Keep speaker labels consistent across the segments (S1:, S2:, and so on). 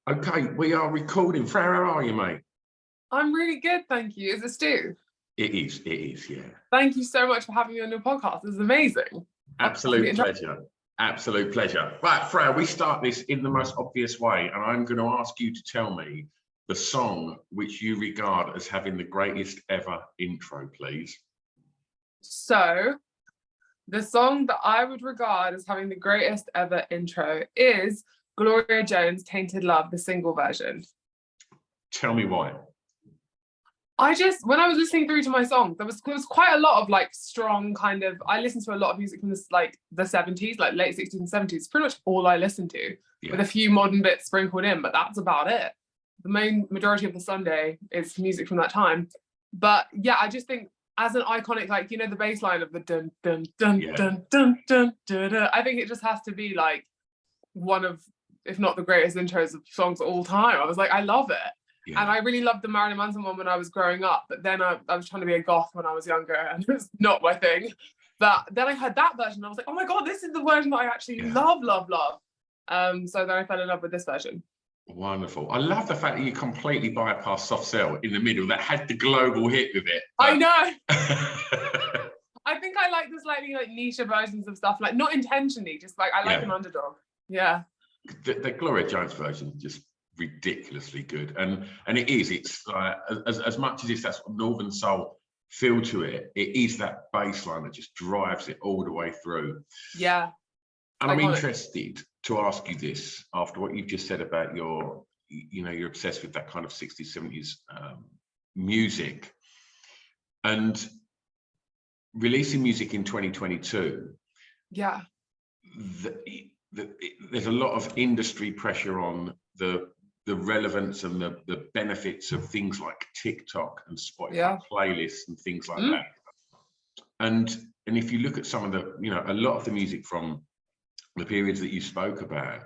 S1: Okay, we are recording. Freya, how are you, mate?
S2: I'm really good, thank you. Is it Stu?
S1: It is, yeah.
S2: Thank you so much for having me on your podcast. This is amazing.
S1: Absolute pleasure. Absolute pleasure. Right, Freya, we start this in the most obvious way, and I'm going to ask you to tell me the song which you regard as having the greatest ever intro, please.
S2: So, the song that I would regard as having the greatest ever intro is Gloria Jones' Tainted Love, the single version.
S1: Tell me why.
S2: When I was listening through to my songs, there was quite a lot of like strong kind of, I listened to a lot of music from this, like the 70s, like late 60s and 70s, pretty much all I listened to, with a few modern bits sprinkled in, but that's about it. The main majority of the Sunday is music from that time. But yeah, I just think as an iconic, like, you know, the bass line of the dun, dun, dun, dun, dun, dun, dun, dun, I think it just has to be like one of, if not the greatest intros of songs of all time. I was like, I love it. Yeah. And I really loved the Marilyn Manson one when I was growing up, but then I was trying to be a goth when I was younger, and it was not my thing. But then I heard that version, and I was like, oh my God, this is the version that I actually love. So then I fell in love with this version.
S1: Wonderful. I love the fact that you completely bypassed Soft Cell in the middle that had the global hit with it.
S2: I know. I think I like the slightly like niche versions of stuff, like not intentionally, just like I like an underdog. Yeah.
S1: The Gloria Jones version just ridiculously good, and it's like as much as it's that sort of Northern Soul feel to it, it is that bass line that just drives it all the way through.
S2: Yeah.
S1: And I'm interested to ask you this after what you've just said about you're obsessed with that kind of 60s 70s music, and releasing music in 2022.
S2: Yeah.
S1: There's a lot of industry pressure on the relevance and the benefits of things like TikTok and Spotify playlists and things like that. And if you look at some of the, a lot of the music from the periods that you spoke about,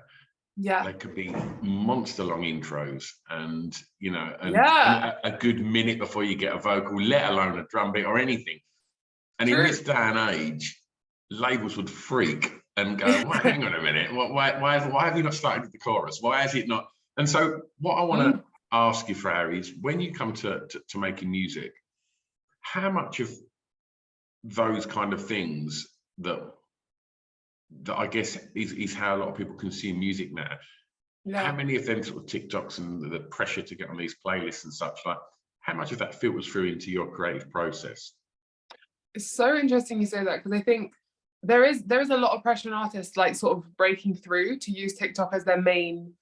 S1: they could be monster long intros and a good minute before you get a vocal, let alone a drum beat or anything. And in this day and age, labels would freak and go, well, hang on a minute, why have you not started with the chorus? Why is it not? And so what I want to ask you, Freya, is when you come to making music, how much of those kind of things that I guess is how a lot of people consume music now, how many of them sort of TikToks and the pressure to get on these playlists and such, like how much of that filters through into your creative process?
S2: It's so interesting you say that, because I think there is a lot of pressure on artists like sort of breaking through to use TikTok as their main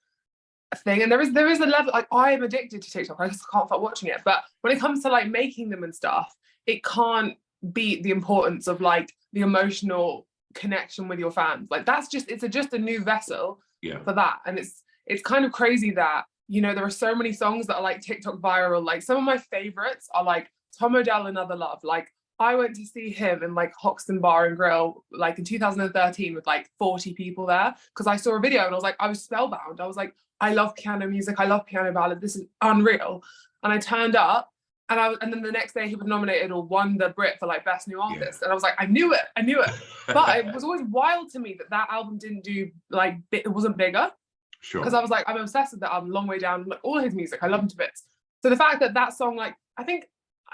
S2: thing, and there is a level, like I am addicted to TikTok, I just can't stop watching it, but when it comes to like making them and stuff, it can't beat the importance of like the emotional connection with your fans. Like that's just a new vessel for that. And it's kind of crazy that there are so many songs that are like TikTok viral. Like some of my favorites are like Tom Odell, Another Love. Like I went to see him in like Hoxton Bar and Grill like in 2013 with like 40 people there, because I saw a video and I was like, I was spellbound. I was like, I love piano music, I love piano ballad, this is unreal. And I turned up, and then the next day he was nominated or won the Brit for like Best New Artist. And I was like, I knew it. But it was always wild to me that album didn't do like, it wasn't bigger. Sure. Because I was like, I'm obsessed with that album, Long Way Down, like all his music, I love him to bits. So the fact that song, like, I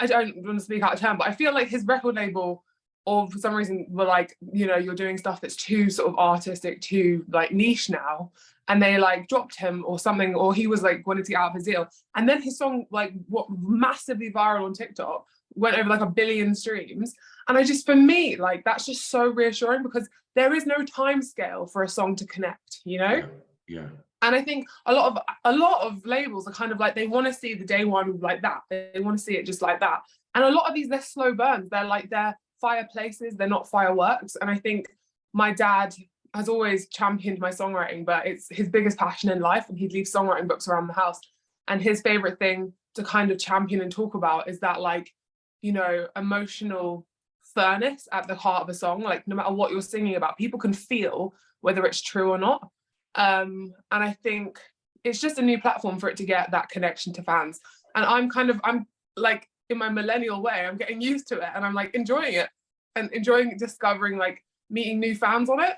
S2: don't want to speak out of turn, but I feel like his record label, or for some reason, were like, you're doing stuff that's too sort of artistic, too like niche now, and they like dropped him or something, or he was like wanted to get out of his deal, and then his song like what massively viral on TikTok went over like 1 billion streams, and for me, like that's just so reassuring, because there is no time scale for a song to connect, Yeah. And I think a lot of labels are kind of like, they want to see the day one like that. They want to see it just like that. And a lot of these, they're slow burns. They're fireplaces. They're not fireworks. And I think my dad has always championed my songwriting, but it's his biggest passion in life. And he'd leave songwriting books around the house. And his favorite thing to kind of champion and talk about is that like, emotional furnace at the heart of a song. Like no matter what you're singing about, people can feel whether it's true or not. And I think it's just a new platform for it to get that connection to fans. And I'm like, in my millennial way, I'm getting used to it, and I'm like enjoying it and enjoying discovering, like meeting new fans on it.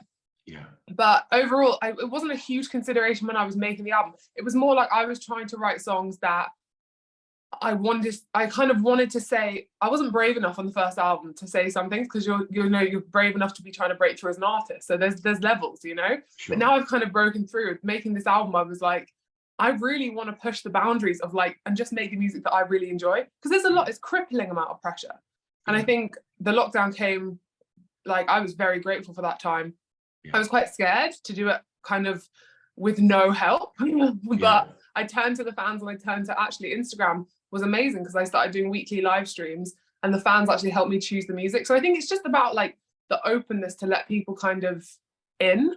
S1: Yeah.
S2: But overall, it wasn't a huge consideration when I was making the album. It was more like I was trying to write songs that I kind of wanted to say. I wasn't brave enough on the first album to say some things, because you're brave enough to be trying to break through as an artist. So there's levels, you know.
S1: Sure.
S2: But now I've kind of broken through. Making this album, I was like, I really want to push the boundaries of like, and just make the music that I really enjoy, because there's a lot. It's crippling amount of pressure, and I think the lockdown came. Like, I was very grateful for that time. I was quite scared to do it kind of with no help, but I turned to the fans, and I turned to actually Instagram was amazing, because I started doing weekly live streams, and the fans actually helped me choose the music. So I think it's just about like the openness to let people kind of in,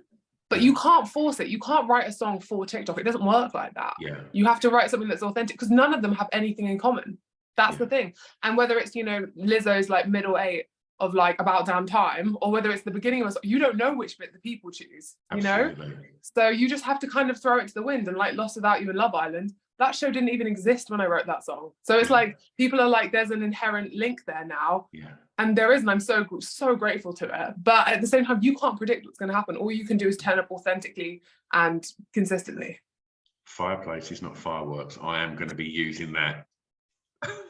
S2: but you can't force it. You can't write a song for TikTok. It doesn't work like that. You have to write something that's authentic, because none of them have anything in common. That's the thing. And whether it's, you know, Lizzo's like middle 8 of like About Damn Time, or whether it's the beginning of a song, you don't know which bit the people choose, you know? So you just have to kind of throw it to the wind. And like Lost Without You and Love Island, that show didn't even exist when I wrote that song. So it's like, people are like, there's an inherent link there now. And there is, and I'm so grateful to it. But at the same time, you can't predict what's going to happen. All you can do is turn up authentically and consistently.
S1: Fireplaces, not fireworks. I am going to be using that.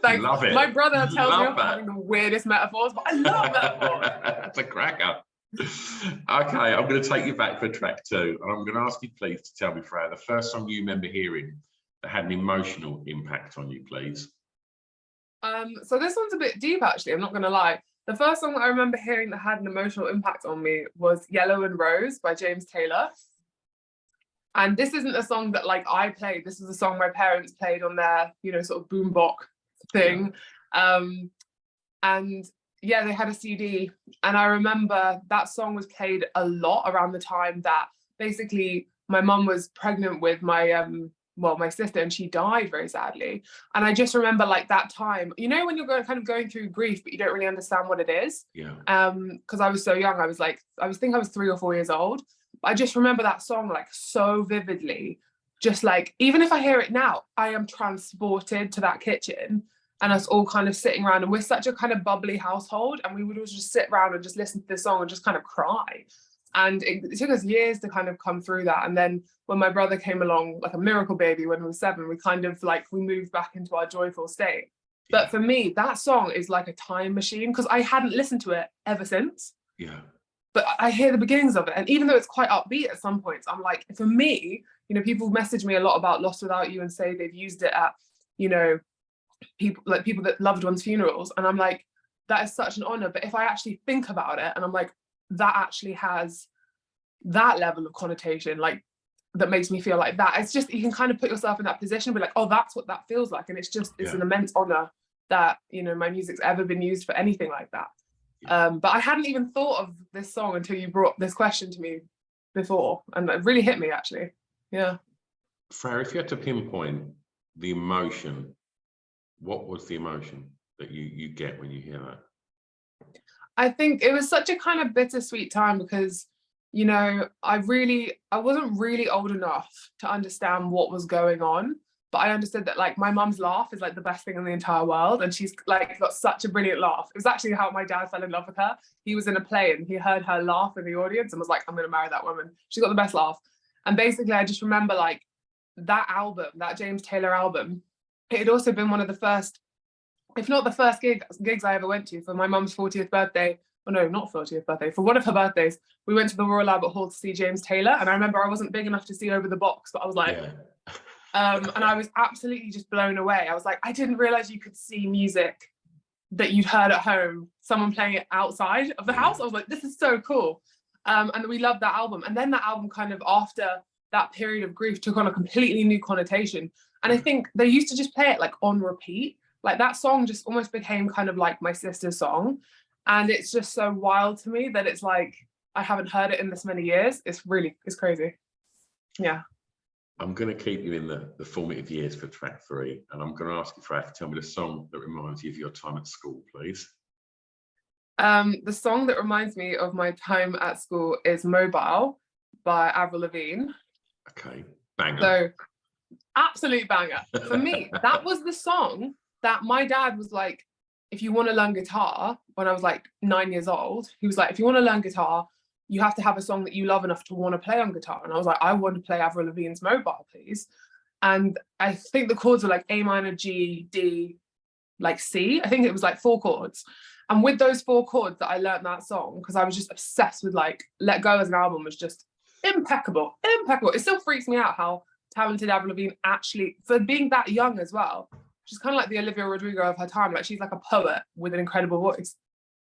S2: Like,
S1: love it.
S2: My brother tells me I'm having the weirdest metaphors, but I love metaphors.
S1: That's a cracker. Okay, I'm going to take you back for track 2, and I'm going to ask you please to tell me, Freya, the first song you remember hearing that had an emotional impact on you, please.
S2: So this one's a bit deep, actually, I'm not going to lie. The first song that I remember hearing that had an emotional impact on me was Yellow and Rose by James Taylor. And this isn't a song that like I played. This was a song my parents played on their, you know, sort of boombox thing. And yeah, they had a CD, and I remember that song was played a lot around the time that basically my mum was pregnant with my my sister, and she died very sadly. And I just remember like that time, you know, when you're kind of going through grief, but you don't really understand what it is. Because I was so young. I was 3 or 4 years old. I just remember that song like so vividly. Just like, even if I hear it now, I am transported to that kitchen, and us all kind of sitting around, and we're such a kind of bubbly household, and we would all just sit around and just listen to this song and just kind of cry. And it took us years to kind of come through that. And then when my brother came along, like a miracle baby, when we were 7, we kind of like, we moved back into our joyful state. But for me, that song is like a time machine, because I hadn't listened to it ever since. But I hear the beginnings of it, and even though it's quite upbeat at some points, I'm like, for me, you know, people message me a lot about Lost Without You and say they've used it at, you know, people that loved ones' funerals, and I'm like, that is such an honor. But if I actually think about it, and I'm like, that actually has that level of connotation, like that makes me feel like that. It's just, you can kind of put yourself in that position, be like, oh, that's what that feels like. And it's just, it's an immense honor that, you know, my music's ever been used for anything like that. But I hadn't even thought of this song until you brought this question to me before, and it really hit me, actually.
S1: Freya, if you had to pinpoint the emotion, what was the emotion that you get when you hear that?
S2: I think it was such a kind of bittersweet time, because, you know, I wasn't really old enough to understand what was going on, but I understood that like my mum's laugh is like the best thing in the entire world, and she's like got such a brilliant laugh. It was actually how my dad fell in love with her. He was in a play and he heard her laugh in the audience and was like, I'm gonna marry that woman. She's got the best laugh. And basically I just remember like that album, that James Taylor album, it had also been one of the first, if not the first gigs I ever went to for my mum's 40th birthday. Oh no, not 40th birthday, for one of her birthdays, we went to the Royal Albert Hall to see James Taylor. And I remember I wasn't big enough to see over the box, but I was like, and I was absolutely just blown away. I was like, I didn't realize you could see music that you'd heard at home, someone playing it outside of the house. I was like, this is so cool. And we loved that album. And then that album kind of, after that period of grief, took on a completely new connotation. And I think they used to just play it like on repeat. Like that song just almost became kind of like my sister's song. And it's just so wild to me that it's like, I haven't heard it in this many years. It's crazy. Yeah.
S1: I'm going to keep you in the formative years for track 3. And I'm going to ask you, Freya, to tell me the song that reminds you of your time at school, please.
S2: The song that reminds me of my time at school is Mobile by Avril Lavigne.
S1: Okay, banger.
S2: So, absolute banger. For me, that was the song that my dad was like, if you want to learn guitar, when I was like 9 years old, he was like, if you want to learn guitar, you have to have a song that you love enough to want to play on guitar. And I was like, I want to play Avril Lavigne's Mobile, please. And I think the chords were like A minor, G, D, like C. I think it was like 4 chords. And with those 4 chords that I learned that song, because I was just obsessed with like Let Go as an album was just impeccable. It still freaks me out how talented Avril Lavigne actually, for being that young as well. She's kind of like the Olivia Rodrigo of her time. Like she's like a poet with an incredible voice.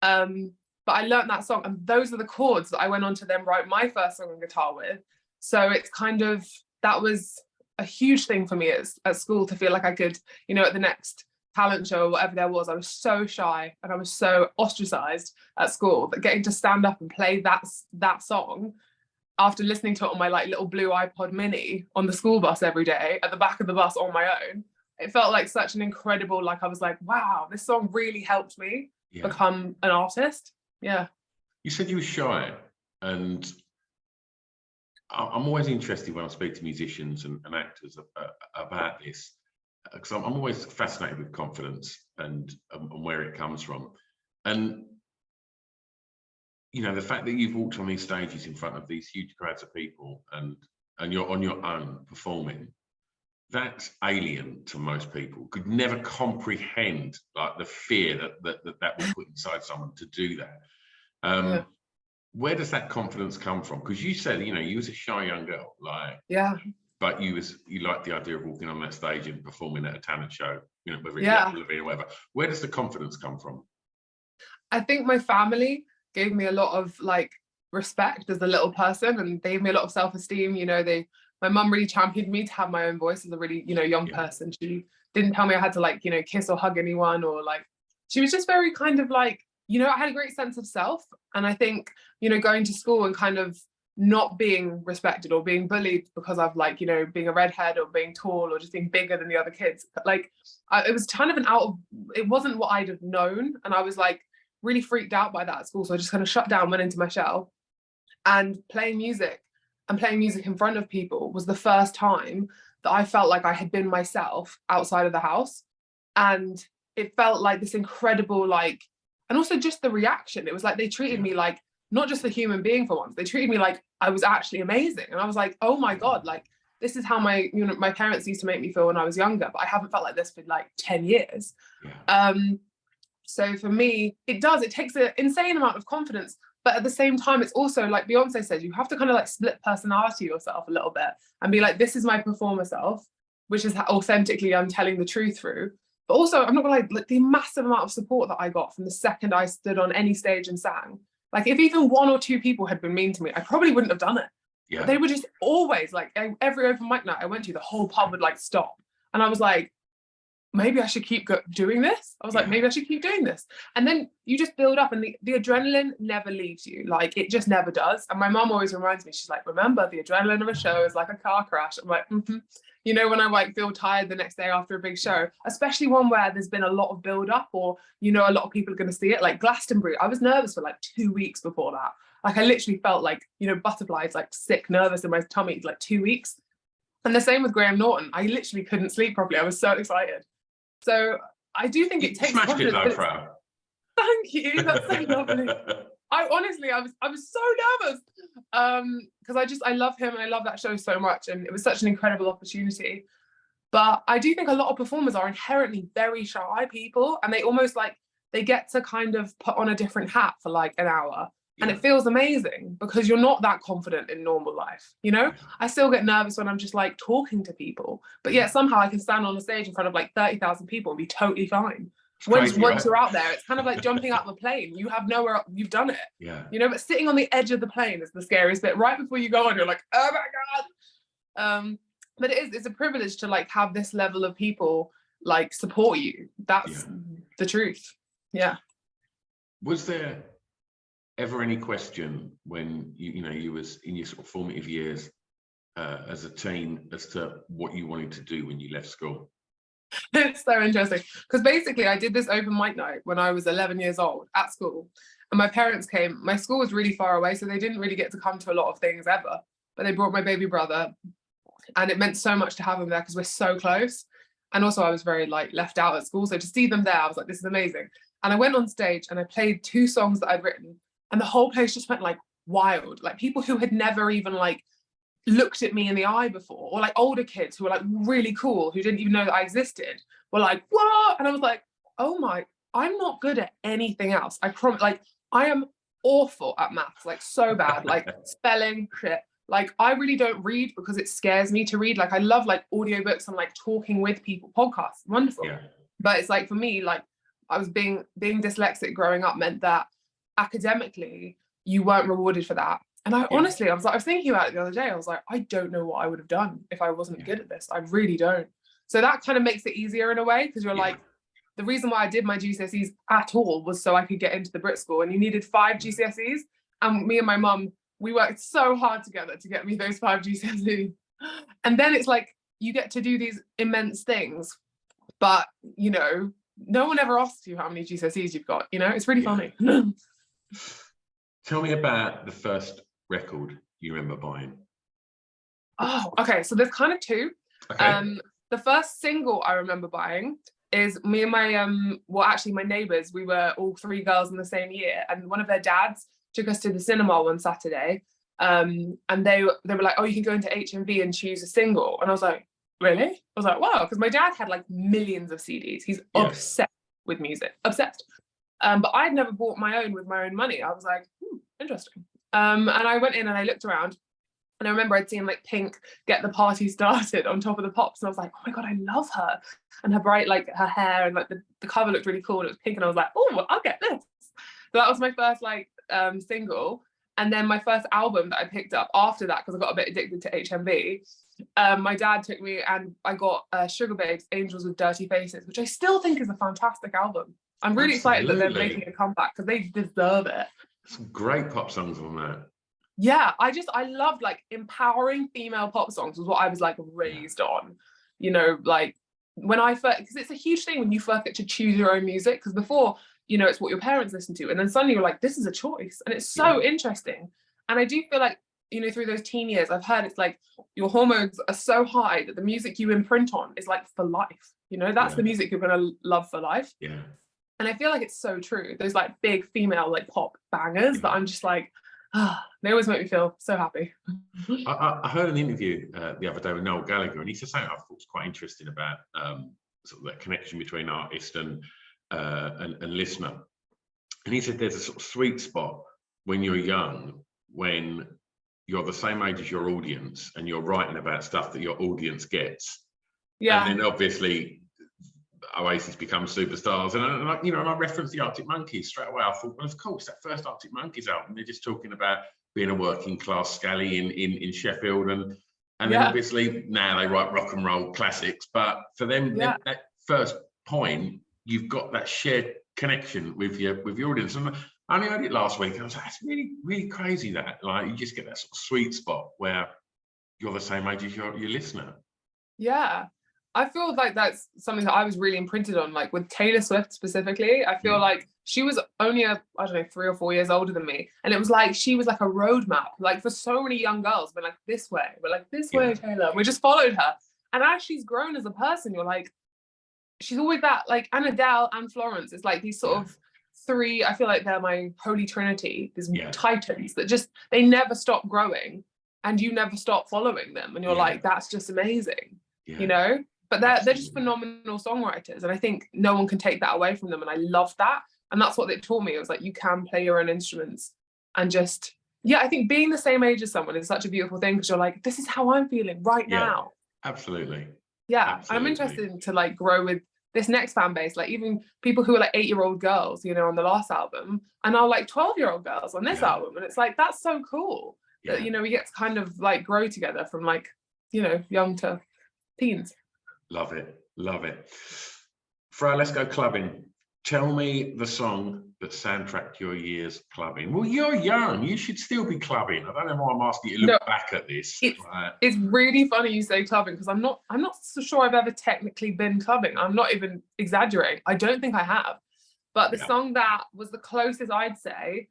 S2: But I learned that song, and those are the chords that I went on to then write my first song on guitar with. So it's kind of, that was a huge thing for me at school, to feel like I could, you know, at the next talent show or whatever there was, I was so shy and I was so ostracized at school that getting to stand up and play that song after listening to it on my like little blue iPod mini on the school bus every day at the back of the bus on my own, it felt like such an incredible, like I was like, wow, this song really helped me become an artist. Yeah.
S1: You said you were shy, and I'm always interested when I speak to musicians and actors about this, because I'm always fascinated with confidence and where it comes from. And you know, the fact that you've walked on these stages in front of these huge crowds of people and you're on your own performing, that's alien to most people. Could never comprehend like the fear that will put inside someone to do that. Where does that confidence come from? Because you said, you know, you was a shy young girl, like, but you liked the idea of walking on that stage and performing at a talent show, you know, whether it's Lavine or whatever. Where does the confidence come from?
S2: I think my family gave me a lot of like respect as a little person, and they gave me a lot of self-esteem. You know, my mum really championed me to have my own voice as a really, you know, young person. She didn't tell me I had to like, you know, kiss or hug anyone, or like, she was just very kind of like, you know, I had a great sense of self. And I think, you know, going to school and kind of not being respected or being bullied because of like, you know, being a redhead or being tall or just being bigger than the other kids, like it was kind of it wasn't what I'd have known. And I was like really freaked out by that at school. So I just kind of shut down, went into my shell, and playing music in front of people was the first time that I felt like I had been myself outside of the house. And it felt like this incredible, like, and also just the reaction. It was like they treated me like not just a human being for once. They treated me like I was actually amazing. And I was like, oh my God, like this is how my parents used to make me feel when I was younger, but I haven't felt like this for like 10 years. So for me, it takes an insane amount of confidence, but at the same time, it's also like Beyonce said, you have to kind of like split personality yourself a little bit and be like, this is my performer self, which is authentically I'm telling the truth through. But also, I'm not gonna lie, like the massive amount of support that I got from the second I stood on any stage and sang. Like if even 1 or 2 people had been mean to me, I probably wouldn't have done it. But they were just always like, every open mic night I went to, the whole pub would like stop. And I was like, maybe I should keep doing this. I was like, maybe I should keep doing this. And then you just build up, and the adrenaline never leaves you. Like it just never does. And my mom always reminds me, she's like, remember, the adrenaline of a show is like a car crash. I'm like, You know, when I like feel tired the next day after a big show, especially one where there's been a lot of build up, or, you know, a lot of people are going to see it, like Glastonbury. I was nervous for like 2 weeks before that. Like I literally felt like, you know, butterflies, like sick, nervous in my tummy, like 2 weeks. And the same with Graham Norton. I literally couldn't sleep properly. I was so excited. So I do think it takes
S1: smashed it though, Freya.
S2: Thank you. That's so lovely. I was so nervous because I love him and I love that show so much, and it was such an incredible opportunity. But I do think a lot of performers are inherently very shy people, and they almost like they get to kind of put on a different hat for like an hour. And it feels amazing because you're not that confident in normal life, you know? I still get nervous when I'm just like talking to people, but yet somehow I can stand on the stage in front of like 30,000 people and be totally fine. Once you're out there, it's kind of like jumping out of a plane. You have nowhere, you've done it. You know, but sitting on the edge of the plane is the scariest bit. Right before you go on, you're like, oh my God. But it's a privilege to like have this level of people like support you. That's the truth.
S1: Was there ever any question when you was in your sort of formative years as a teen as to what you wanted to do when you left school?
S2: It's so interesting because basically I did this open mic night when I was 11 years old at school, and my parents came. My school was really far away, so they didn't really get to come to a lot of things ever, but they brought my baby brother, and it meant so much to have him there because we're so close. And also I was very like left out at school, so to see them there I was like, this is amazing. And I went on stage and I played 2 songs that I'd written, and the whole place just went like, wild. Like people who had never even like looked at me in the eye before, or like older kids who were like really cool, who didn't even know that I existed, were like, what? And I was like, oh my, I'm not good at anything else. I promise, like I am awful at maths, like so bad, like spelling shit. Like I really don't read because it scares me to read. Like I love like audiobooks and like talking with people, podcasts, wonderful.
S1: Yeah.
S2: But it's like for me, like I was being dyslexic growing up meant that academically you weren't rewarded for that. And I honestly, I was thinking about it the other day. I was like, I don't know what I would have done if I wasn't good at this. I really don't. So that kind of makes it easier in a way, because you're like, the reason why I did my GCSEs at all was so I could get into the Brit school, and you needed 5 GCSEs. And me and my mum, we worked so hard together to get me those 5 GCSEs. And then it's like, you get to do these immense things, but you know, no one ever asks you how many GCSEs you've got, you know, it's really funny.
S1: Tell me about the first record you remember buying.
S2: Oh, okay. So there's kind of 2.
S1: Okay.
S2: The first single I remember buying is me and my well, actually my neighbours, we were all 3 girls in the same year, and one of their dads took us to the cinema one Saturday, and they were like, oh, you can go into HMV and choose a single. And I was like, really? I was like, wow, because my dad had like millions of CDs. He's obsessed with music, obsessed. But I'd never bought my own with my own money. I was like, interesting. And I went in and I looked around, and I remember I'd seen like Pink Get the Party Started on Top of the Pops, and I was like, oh my god, I love her, and her bright, like her hair, and like the cover looked really cool, and it was pink, and I was like, oh, well, I'll get this. So that was my first like single. And then my first album that I picked up after that, because I got a bit addicted to HMV, my dad took me and I got Sugar Babes, Angels with Dirty Faces, which I still think is a fantastic album. I'm really excited that they're making a comeback because they deserve it.
S1: Some great pop songs on that.
S2: Yeah, I loved like empowering female pop songs was what I was like raised on. You know, like when I first, because it's a huge thing when you first get to choose your own music, because before, you know, it's what your parents listen to, and then suddenly you're like, this is a choice, and it's so interesting. And I do feel like, you know, through those teen years, I've heard it's like your hormones are so high that the music you imprint on is like for life. You know, that's the music you're gonna love for life.
S1: Yeah.
S2: And I feel like it's so true. Those like big female like pop bangers that I'm just like, they always make me feel so happy.
S1: I heard an interview the other day with Noel Gallagher, and he said something I thought was quite interesting about sort of that connection between artist and listener. And he said there's a sort of sweet spot when you're young, when you're the same age as your audience and you're writing about stuff that your audience gets. Yeah. And then obviously Oasis becomes superstars, and you know, and I referenced the Arctic Monkeys straight away. I thought, well, of course, that first Arctic Monkeys album, they're just talking about being a working class scally in Sheffield, and then obviously now they write rock and roll classics. But for them, that first point, you've got that shared connection with your audience. And I only heard it last week, and I was like, that's really, really crazy that like you just get that sort of sweet spot where you're the same age as your listener.
S2: Yeah. I feel like that's something that I was really imprinted on, like with Taylor Swift specifically. I feel like she was only I don't know, 3 or 4 years older than me. And it was like, she was like a roadmap, like for so many young girls, but like this way, Taylor. We just followed her. And as she's grown as a person, you're like, she's always that, like, and Adele and Florence. It's like these sort of 3, I feel like they're my holy trinity, these titans that just, they never stop growing and you never stop following them. And you're like, that's just amazing, you know? But they're just phenomenal songwriters, and I think no one can take that away from them, and I love that. And that's what they taught me. It was like, you can play your own instruments, and just I think being the same age as someone is such a beautiful thing, because you're like, this is how I'm feeling right now. Absolutely. I'm interested to like grow with this next fan base, like even people who are like 8-year-old girls, you know, on the last album, and now like 12-year-old girls on this album, and it's like, that's so cool that, you know, we get to kind of like grow together from like, you know, young to teens.
S1: Love it, love it. Freya, let's go clubbing. Tell me the song that soundtracked your years clubbing. Well, you're young, you should still be clubbing. I don't know why I'm asking you to look back at this.
S2: It's really funny you say clubbing, because I'm not so sure I've ever technically been clubbing. I'm not even exaggerating. I don't think I have. But the song that was the closest I'd say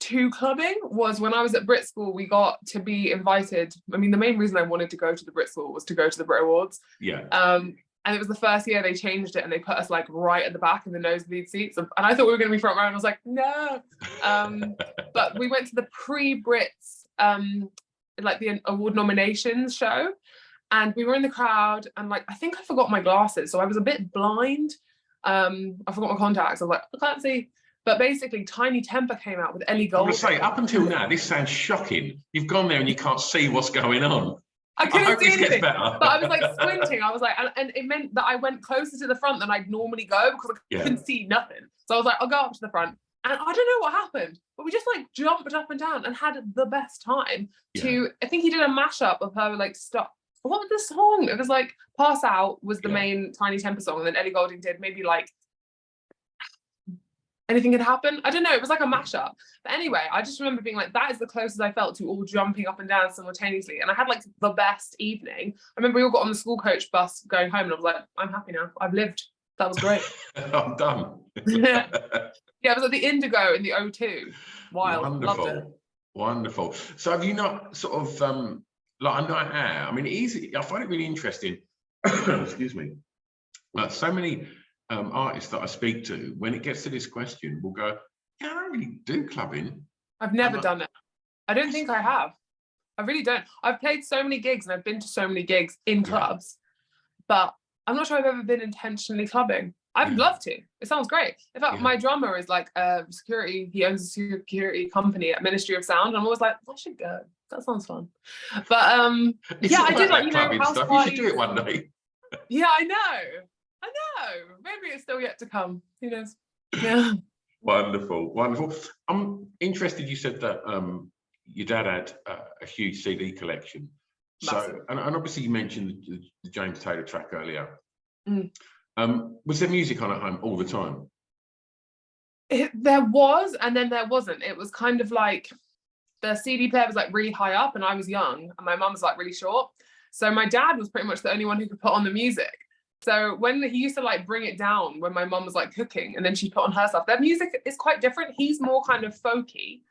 S2: to clubbing was when I was at Brit School. We got to be invited. I mean, the main reason I wanted to go to the Brit School was to go to the Brit Awards. And And it was the first year they changed it and they put us like right at the back in the nosebleed seats. And I thought we were going to be front row, and I was like, no. But we went to the pre-Brits, like the award nominations show. And we were in the crowd, and like, I think I forgot my glasses. So I was a bit blind. I forgot my contacts. I was like, I can't see. But basically, Tiny Temper came out with Ellie Goulding.
S1: I'm going to say, up until now, this sounds shocking. You've gone there and you can't see what's going on.
S2: I couldn't see anything,
S1: but
S2: I was like squinting. I was like, and it meant that I went closer to the front than I'd normally go because I couldn't see nothing. So I was like, I'll go up to the front. And I don't know what happened, but we just like jumped up and down and had the best time. I think he did a mashup of her like stuff. What was the song? It was like Pass Out was the main Tiny Temper song, and then Ellie Goulding did maybe like Anything Can Happen. I don't know. It was like a mashup. But anyway, I just remember being like, that is the closest I felt to all jumping up and down simultaneously. And I had like the best evening. I remember we all got on the school coach bus going home, and I was like, I'm happy now. I've lived. That was great.
S1: I'm done.
S2: Yeah, it was at the Indigo in the O2. Wild.
S1: Wonderful.
S2: Loved it.
S1: Wonderful. So have you not sort of like a night out? I mean, I find it really interesting. Excuse me. Like so many artists that I speak to, when it gets to this question, will go, yeah, I don't really do clubbing.
S2: I've never done it. I don't think I have. I really don't. I've played so many gigs and I've been to so many gigs in clubs, but I'm not sure I've ever been intentionally clubbing. I'd love to. It sounds great. In fact, my drummer is like a security, he owns a security company at Ministry of Sound. And I'm always like, I should go. That sounds fun. But I did like, house
S1: stuff.
S2: parties.
S1: You should do it one day.
S2: Yeah, I know. Maybe it's still yet to come. Who knows? Yeah.
S1: Wonderful. I'm interested. You said that your dad had a huge CD collection.
S2: Massive.
S1: So, and obviously you mentioned the James Taylor track earlier. Was there music on at home all the time?
S2: There was, and then there wasn't. It was kind of like the CD player was like really high up, and I was young, and my mum was like really short. So my dad was pretty much the only one who could put on the music. So when he used to like bring it down when my mum was like cooking, and then she put on her stuff, their music is quite different. He's more kind of folky,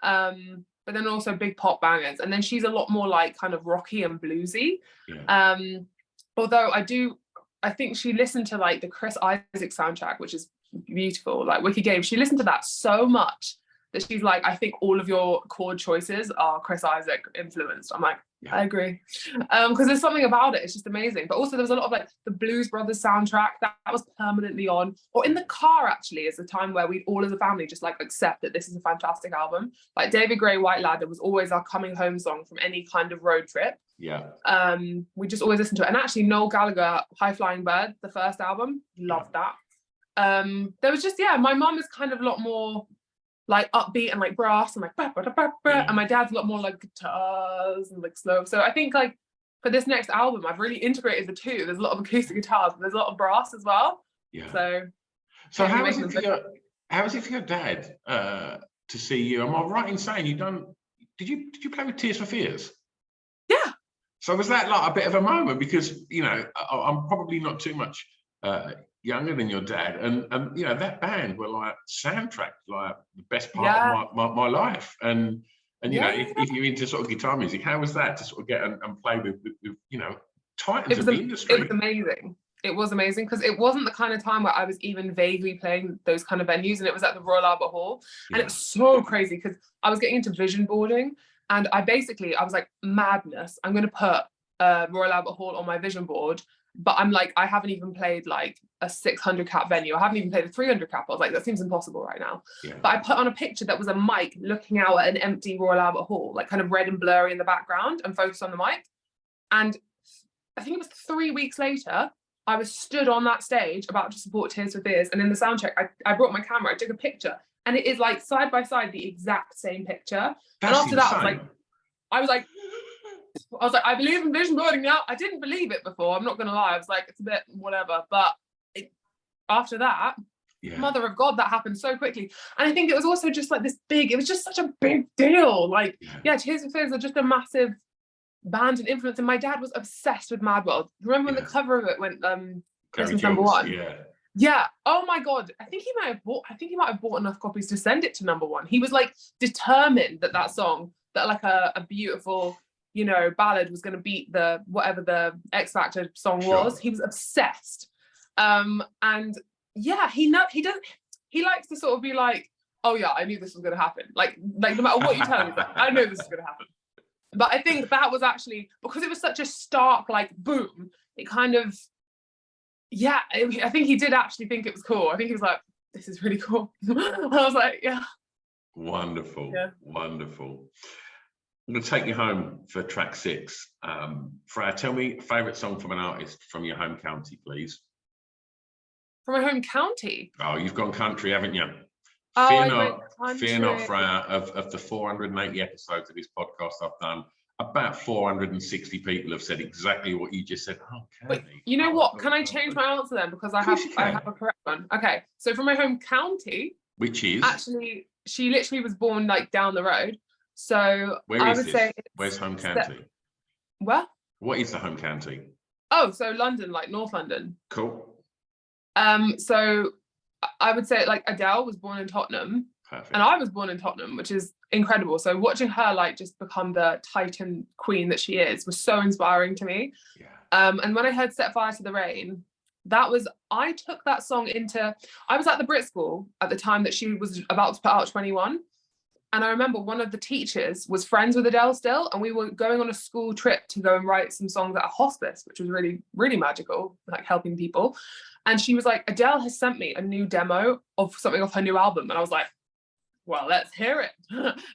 S2: but then also big pop bangers. And then she's a lot more like kind of rocky and bluesy. Yeah. Although I think she listened to like the Chris Isaac soundtrack, which is beautiful, like Wicked Game. She listened to that so much that she's like, I think all of your chord choices are Chris Isaac influenced. I'm like, yeah. I agree. Because there's something about it, it's just amazing. But also there was a lot of like the Blues Brothers soundtrack that was permanently on. Or in the car actually is a time where we all as a family just like accept that this is a fantastic album. Like David Gray, White Ladder was always our coming home song from any kind of road trip.
S1: Yeah.
S2: We just always listen to it. And actually Noel Gallagher, High Flying Bird, the first album, loved that. There was just, my mum is kind of a lot more like upbeat and like brass and like and my dad's a lot more like guitars and like slow. So I think like for this next album I've really integrated the two. There's a lot of acoustic guitars, but there's a lot of brass as well. Yeah. So
S1: how was it for your dad to see you? Am I right in saying did you play with Tears for Fears?
S2: Yeah.
S1: So was that like a bit of a moment? Because I'm probably not too much younger than your dad, and that band were like soundtrack, like the best part of my life. And if you're into sort of guitar music, how was that to sort of get and play with titans of the industry?
S2: It was amazing. It was amazing because it wasn't the kind of time where I was even vaguely playing those kind of venues, and it was at the Royal Albert Hall. And it was so crazy because I was getting into vision boarding, and I was like, madness, I'm going to put Royal Albert Hall on my vision board. But I'm like, I haven't even played like a 600 cap venue. I haven't even played a 300 cap. I was like, that seems impossible right now. Yeah. But I put on a picture that was a mic looking out at an empty Royal Albert Hall, like kind of red and blurry in the background, and focused on the mic. And I think it was 3 weeks later, I was stood on that stage about to support Tears for Fears. And in the sound check, I brought my camera, I took a picture, and it is like side by side the exact same picture.
S1: That's
S2: and after
S1: insane.
S2: that, I was like, I believe in vision boarding now. I didn't believe it before, I'm not gonna lie. I was like, it's a bit whatever. But after that, mother of God, that happened so quickly. And I think it was also just like it was just such a big deal. Like, Tears for Fears are just a massive band and influence. And my dad was obsessed with Mad World. Remember when the cover of it went Christmas number one? Yeah. Oh my God. I think he might have bought enough copies to send it to number one. He was like determined that song, that like a beautiful you know, ballad was going to beat the whatever the X Factor song was. He was obsessed. And yeah, he likes to sort of be like, oh yeah, I knew this was going to happen. Like no matter what you tell me, like, I know this is going to happen. But I think that was actually, because it was such a stark like boom, it kind of, yeah, I think he did actually think it was cool. I think he was like, this is really cool. I was like, yeah.
S1: Wonderful, wonderful. I'm going to take you home for track 6. Freya, tell me a favourite song from an artist from your home county, please.
S2: From my home county?
S1: Oh, you've gone country, haven't you?
S2: Oh,
S1: fear not, Freya, of the 480 episodes of this podcast I've done, about 460 people have said exactly what you just said. Oh,
S2: wait, you know what? Can I change my answer then? Because I have a correct one. Okay, so from my home county,
S1: which is
S2: actually, she literally was born like down the road. So
S1: where's home county?
S2: Where?
S1: What is the home county?
S2: Oh, so London, like North London.
S1: Cool.
S2: So I would say like Adele was born in Tottenham.
S1: Perfect.
S2: And I was born in Tottenham, which is incredible. So watching her like just become the Titan queen that she is was so inspiring to me.
S1: Yeah.
S2: And when I heard Set Fire to the Rain, I took that song I was at the Brit School at the time that she was about to put out 21. And I remember one of the teachers was friends with Adele still, and we were going on a school trip to go and write some songs at a hospice, which was really, really magical, like helping people. And she was like, Adele has sent me a new demo of something off her new album. And I was like, well, let's hear it.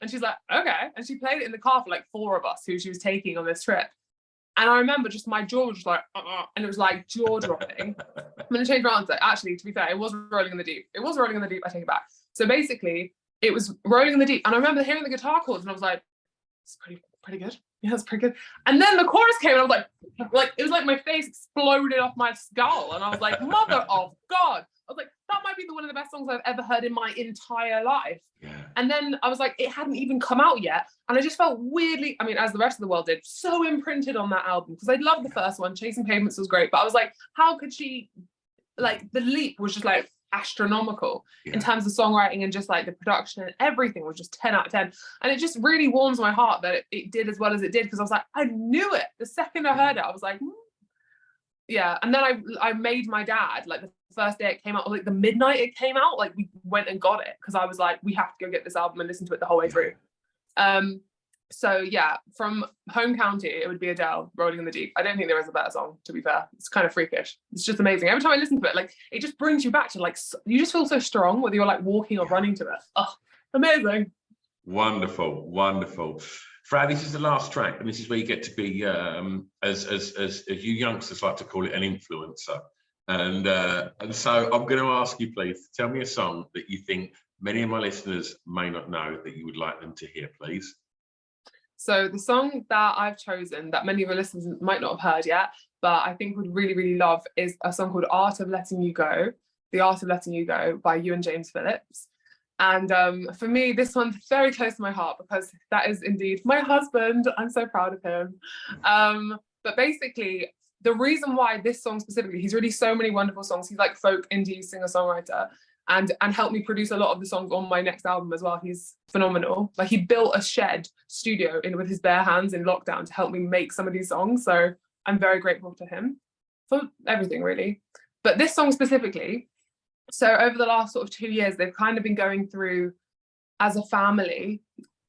S2: And she's like, okay. And she played it in the car for like 4 of us who she was taking on this trip. And I remember just my jaw was just like, and it was like jaw dropping. I'm going to change my answer. Actually, to be fair, it was Rolling in the Deep. It was Rolling in the Deep. I take it back. So basically, it was Rolling in the Deep. And I remember hearing the guitar chords and I was like, it's pretty good. Yeah, it's pretty good. And then the chorus came and I was like, it was like my face exploded off my skull. And I was like, mother of God. I was like, that might be one of the best songs I've ever heard in my entire life.
S1: Yeah.
S2: And then I was like, it hadn't even come out yet. And I just felt weirdly, I mean, as the rest of the world did, so imprinted on that album. Because I loved the first one. Chasing Pavements was great. But I was like, how could she, like, the leap was just like astronomical in terms of songwriting and just like the production and everything was just 10 out of 10. And it just really warms my heart that it did as well as it did, because I was like, I knew it. The second I heard it, I was like, yeah. And then I made my dad, like the first day it came out, like the midnight it came out, like we went and got it because I was like, we have to go get this album and listen to it the whole way through. So yeah, from home county, it would be Adele, Rolling in the Deep. I don't think there is a better song, to be fair. It's kind of freakish. It's just amazing. Every time I listen to it, like it just brings you back to like, you just feel so strong whether you're like walking or running to it. Oh, amazing.
S1: Wonderful, wonderful. Freya, this is the last track, and this is where you get to be, as you youngsters like to call it, an influencer. And so I'm going to ask you, please, tell me a song that you think many of my listeners may not know that you would like them to hear, please. So
S2: the song that I've chosen that many of your listeners might not have heard yet, but I think would really, really love is a song called Art of Letting You Go, The Art of Letting You Go by you and James Phillips. And for me, this one's very close to my heart because that is indeed my husband. I'm so proud of him. But basically, the reason why this song specifically, he's released so many wonderful songs. He's like folk indie singer-songwriter and helped me produce a lot of the songs on my next album as well. He's phenomenal. Like he built a shed studio with his bare hands in lockdown to help me make some of these songs. So I'm very grateful to him for everything really. But this song specifically, so over the last sort of 2 years, they've kind of been going through as a family,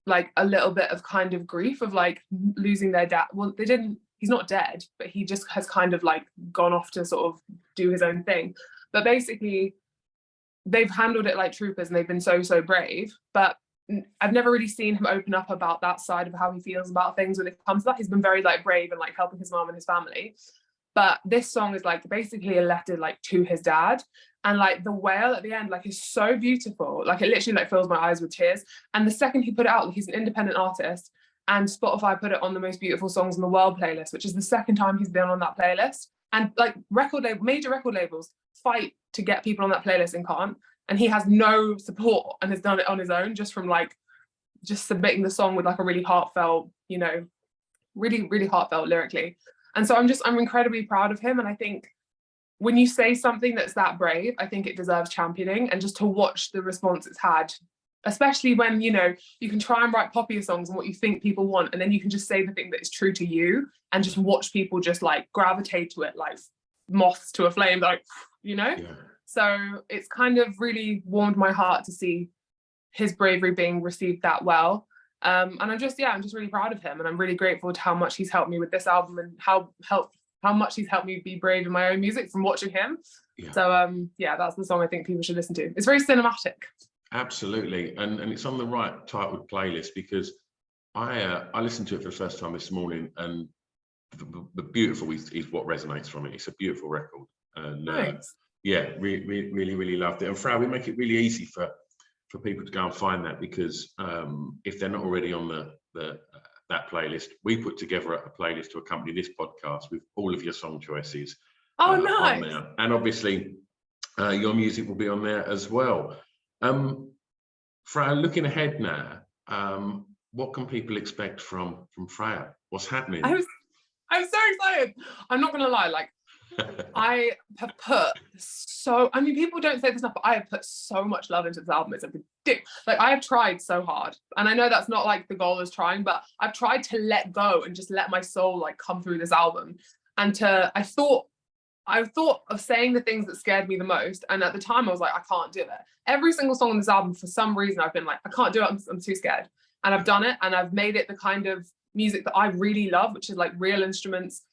S2: like a little bit of kind of grief of like losing their dad. Well, he's not dead, but he just has kind of like gone off to sort of do his own thing. But basically, they've handled it like troopers and they've been so, so brave. But I've never really seen him open up about that side of how he feels about things when it comes to that. He's been very like brave and like helping his mom and his family. But this song is like basically a letter like to his dad. And like the wail at the end, like is so beautiful. Like it literally like fills my eyes with tears. And the second he put it out, like, he's an independent artist, and Spotify put it on the most beautiful songs in the world playlist, which is the second time he's been on that playlist. And like major record labels fight to get people on that playlist and can't. And he has no support and has done it on his own, just from like just submitting the song with like a really heartfelt, you know, really, really heartfelt lyrically. And so I'm incredibly proud of him. And I think when you say something that's that brave, I think it deserves championing. And just to watch the response it's had especially when, you know, you can try and write popular songs and what you think people want, and then you can just say the thing that is true to you and just watch people just like gravitate to it like moths to a flame, like, you know. So it's kind of really warmed my heart to see his bravery being received that well. And I'm just really proud of him, and I'm really grateful to how much he's helped me with this album, and how much he's helped me be brave in my own music from watching him. So that's the song I think people should listen to. It's very cinematic. Absolutely, and it's on the right titled playlist, because I listened to it for the first time this morning, and the beautiful is what resonates from it. It's a beautiful record, and really loved it. And Freya, we make it really easy for people to go and find that, because if they're not already on that playlist, we put together a playlist to accompany this podcast with all of your song choices. On there. And obviously your music will be on there as well. Freya, looking ahead now, what can people expect from Freya? What's happening? I'm so excited. I'm not gonna lie, like I have put people don't say this enough, but I have put so much love into this album. It's ridiculous. Like, I have tried so hard, and I know that's not like the goal is trying, but I've tried to let go and just let my soul like come through this album. And I thought of saying the things that scared me the most, and at the time I was like, I can't do it. Every single song on this album, for some reason, I've been like, I can't do it, I'm too scared. And I've done it, and I've made it the kind of music that I really love, which is like real instruments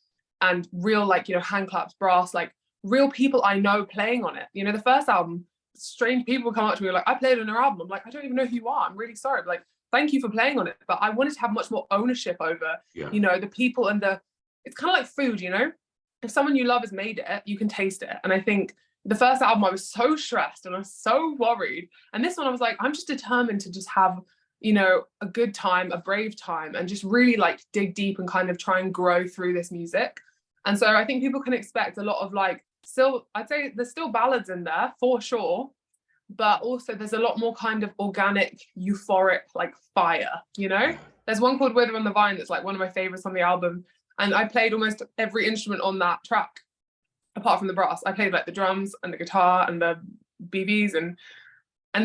S2: and real, like, you know, hand claps, brass, like real people I know playing on it. You know, the first album, strange people come up to me like, I played on your album. I'm like, I don't even know who you are. I'm really sorry. But like, thank you for playing on it. But I wanted to have much more ownership over, you know, the people, and it's kind of like food, you know? If someone you love has made it, you can taste it. And I think the first album, I was so stressed and I was so worried. And this one, I was like, I'm just determined to just have, you know, a good time, a brave time, and just really like dig deep and kind of try and grow through this music. And so I think people can expect a lot of like, still, I'd say there's still ballads in there for sure, but also there's a lot more kind of organic, euphoric, like fire, you know? There's one called Wither on the Vine that's like one of my favorites on the album. And I played almost every instrument on that track, apart from the brass. I played like the drums and the guitar and the BBs, and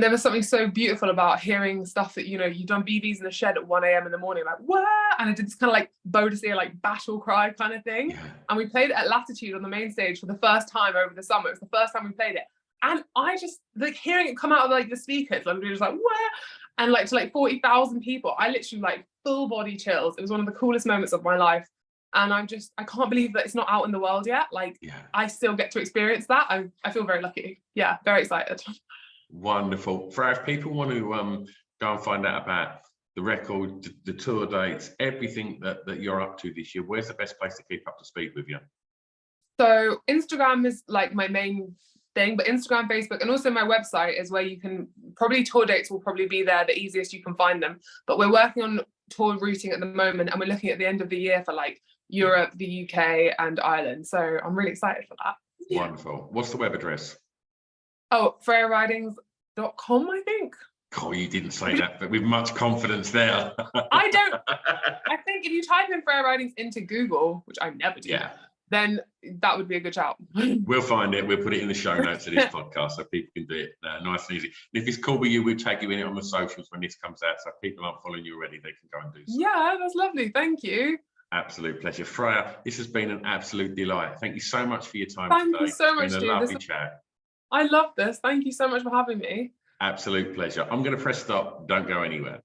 S2: there was something so beautiful about hearing stuff that, you know, you've done BBs in the shed at 1 a.m. in the morning, like, wah! And I did this kind of like Bodicea, like battle cry kind of thing. And we played it at Latitude on the main stage for the first time over the summer. It was the first time we played it. And I just, like, hearing it come out of like the speakers, like we were just like, wah! And like to like 40,000 people, I literally like full body chills. It was one of the coolest moments of my life. And I can't believe that it's not out in the world yet. Like, I still get to experience that. I feel very lucky. Yeah, very excited. Wonderful. Freya, if people want to go and find out about the record, the tour dates, everything that you're up to this year, where's the best place to keep up to speed with you? So Instagram is like my main thing, but Instagram, Facebook, and also my website is where you can, probably tour dates will probably be there, the easiest you can find them. But we're working on tour routing at the moment, and we're looking at the end of the year for like Europe, the UK, and Ireland. So I'm really excited for that. Wonderful. What's the web address? Oh, FreyaRidings.com, I think. Oh, you didn't say that, but with much confidence there. I think if you type in Freya Ridings into Google, which I never do, then that would be a good shout. We'll find it. We'll put it in the show notes of this podcast so people can do it nice and easy. And if it's cool with you, we'll tag you in it on the socials when this comes out. So if people aren't following you already, they can go and do so. Yeah, that's lovely. Thank you. Absolute pleasure. Freya, this has been an absolute delight. Thank you so much for your time today. Thank you so much, Stu. Lovely chat. I love this. Thank you so much for having me. Absolute pleasure. I'm going to press stop. Don't go anywhere.